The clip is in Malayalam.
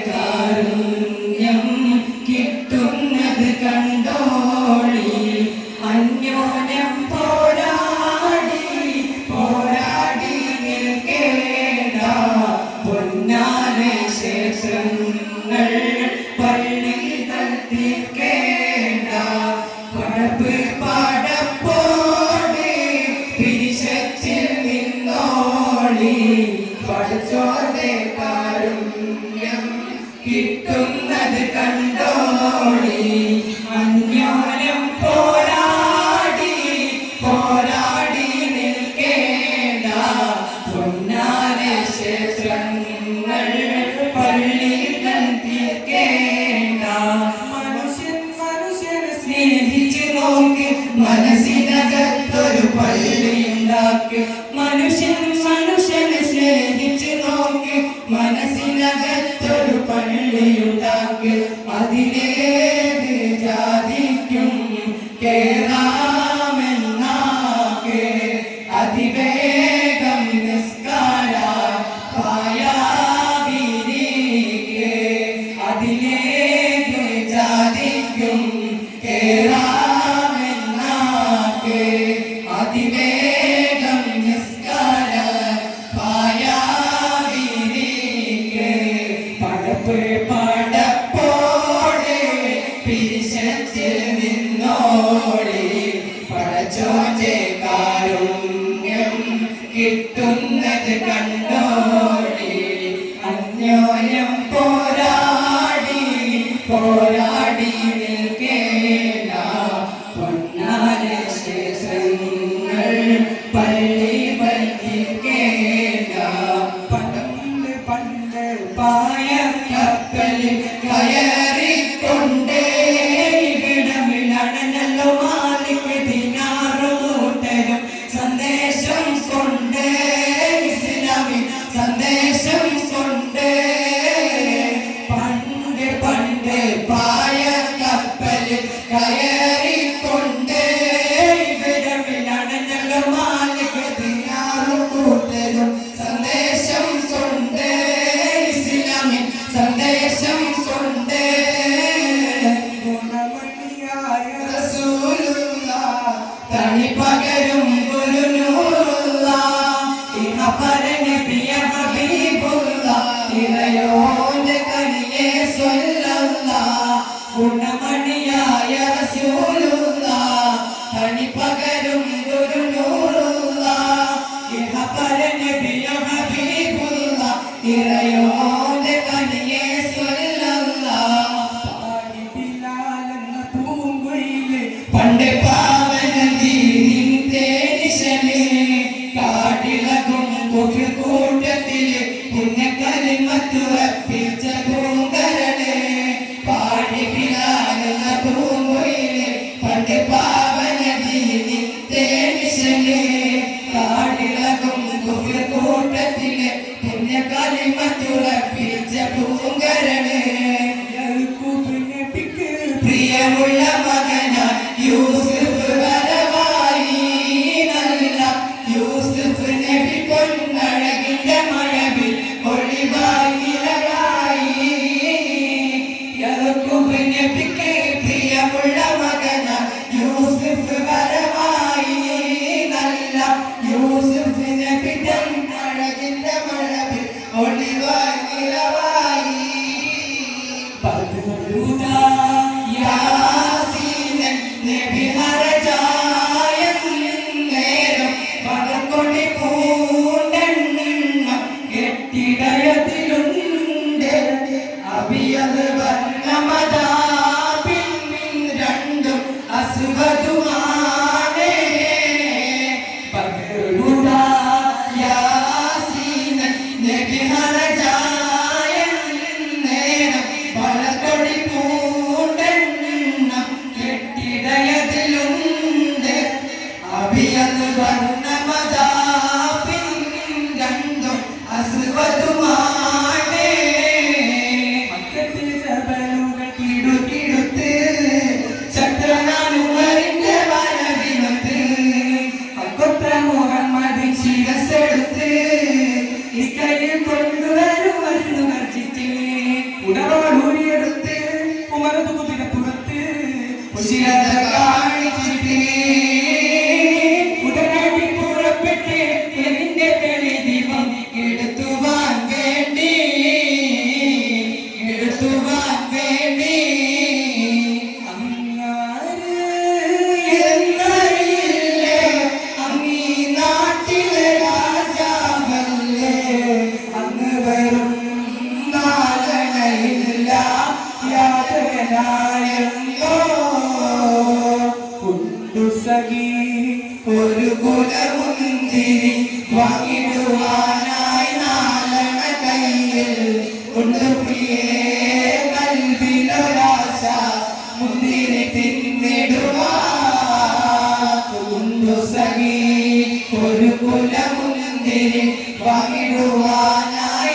കാരുണ്യം കിട്ടുന്നത് കണ്ടോളി അന്യോന്യം പോരാടി പോരാടി നിൽക്കേണ്ട പൊന്നാന ക്ഷേത്രങ്ങൾ പള്ളി തട്ടിക്കേണ്ട പടപ്പ് പടപ്പോടെ പിരിശത്തിൽ നിന്നോളി പഠിച്ചോടെ കാരുണ്യം കിട്ടുന്നത് കണ്ടോളി അന്യോന്യം പോരാടി പോരാടി നിൽക്കേണ്ട പൊന്നാന ക്ഷേത്രങ്ങൾ പള്ളി തീർക്കേണ്ട മനുഷ്യൻ മനുഷ്യനെ സ്നേഹിച്ചു നോക്കി മനസ്സിനകത്തൊരു പള്ളി ഉണ്ടാക്കി മനുഷ്യൻ മനുഷ്യനെ സ്നേഹിച്ചു നോക്കി മനസ്സിനകത്തൊരു പള്ളിയുണ്ടാക്കി അതിലേത് ജാതിക്കും കേറാമെന്നാക്കെ അതിവേഗം നിസ്കാര പായാതിരിക്കെ അതിലേത് ജാതിക്കും കേറാമെന്നാക്കെ അതിവേഗം നിസ്കാര പായാതിരിക്കെ പടപ്പ് പടപ്പോടെ പിരിശത്തിൽ നിന്നോളി പടച്ചോന്റെ കാരുണ്യം കിട്ടുന്നത് കണ്ടോളി അന്യോന്യം പോരാടി പോരാടി നിൽക്കേണ്ട പൊന്നാന ക്ഷേത്രങ്ങൾ പള്ളി വൈകിക്കേണ്ട പണ്ട് പണ്ട് പായ കപ്പലിൽ കയറിക്കൊണ്ടേ ഇവിടമിലണഞ്ഞല്ലോ മാലിക് ദിനാറും കൂട്ടരും സന്ദേശം കൊണ്ട് ഇസ്ലാമിൻ സന്ദേശം കൊണ്ട് പണ്ട് പണ്ട് പായ കപ്പലിൽ കയറിക്കൊണ്ട് ഇവിടമിലണഞ്ഞല്ലോ മാലിക് ദിനാറും കൂട്ടരും സന്ദേശം കൊണ്ട് ഇസ്ലാമിൻ സന്ദേശം കൊണ്ട് ഗുണമണിയായ റസൂലുള്ളാഹ് തണി പകരും ഗുരുനൂറുള്ളാഹ് ഇഹപരനെ പ്രിയ ഹബീബുള്ളാഹ് ഇറയോന്റെ കനിയെ സ്വല്ലല്ലാഹ് ഗുണമണിയായ റസൂലുള്ളാഹ് തണി പകരും ഗുരുനൂറുള്ളാഹ് ഇഹപരനെ പ്രിയ ഹബീബുള്ളാഹ് ഇറയോന്റെ കനിയെ സ്വല്ലല്ലാഹ് പാടി ബിലാലെന്ന പൂങ്കുയില് പണ്ട് പാവന ദീനിൻ തേനിശല് കാട്ടിലകും കുഫിർ കൂട്ടത്തില് പുണ്യ കലിമത്തുറപ്പിച്ച പൂങ്കരള് പാടി ബിലാലെന്ന പൂങ്കുയില് പണ്ട് പാവന ദീനിൻ തേനിശല് കാട്ടിലകും കുഫിർ കൂട്ടത്തില് പുണ്യ കലിമത്തുറപ്പിച്ച പൂങ്കരള് പ്രിയമുള്ള മകന യൂസുഫ് വരവായി നല്ല യൂസുഫ് നബി പൊന്നഴകിന്റെ മഴവിൽ ഒളിവായി നിലവായി യാക്കൂബ് നബിക്ക് പ്രിയമുള്ള മകന യൂസുഫ് വരവായി നല്ല യൂസുഫ് നബി പൊന്നഴകിന്റെ മഴവിൽ ഒളിവായി നിലവായി യാസീനൻ നബി ഹറജായ നേരം പകർക്കൊടി പൂണ്ടെണ്ണം കെട്ടിടയത്തിലുണ്ട് അബിയത് വർണ്ണമതാപിൻ രണ്ടും അസുഖതുമാണ് പകരുടാ യാസീനൻ നബി ഹറജായ നേരം പകർക്കൊടി പൂ ഉടറോടൂരിയെടുത്ത് ഉമരതു കുതിരപ്പുറത്ത് ശിരത കാണിച്ചിട്ട് ഉടനാട്ടി പുറപ്പെട്ട് നിന്റെ തെളി ദീപം എടുത്തുവാൻ വേണ്ടി അങ്ങാര് എന്നറിയില്ലേ അങ്ങീ നാട്ടിലെ രാജാവല്ലേ അങ്ങ് വരും നാരണയില്ല യാതനായെന്നോ കൊണ്ടു സഖി ഒരു കുലമുന്തിരി വാങ്ങിടുവാനായി നാലണ കയ്യിൽ കൊണ്ടുപ്രിയേ കൽവിലൊരാശ മുന്തിരി തിന്നിടുവാ സഖി ഒരു കുലമുന്തിരി വാങ്ങിടുവാനായി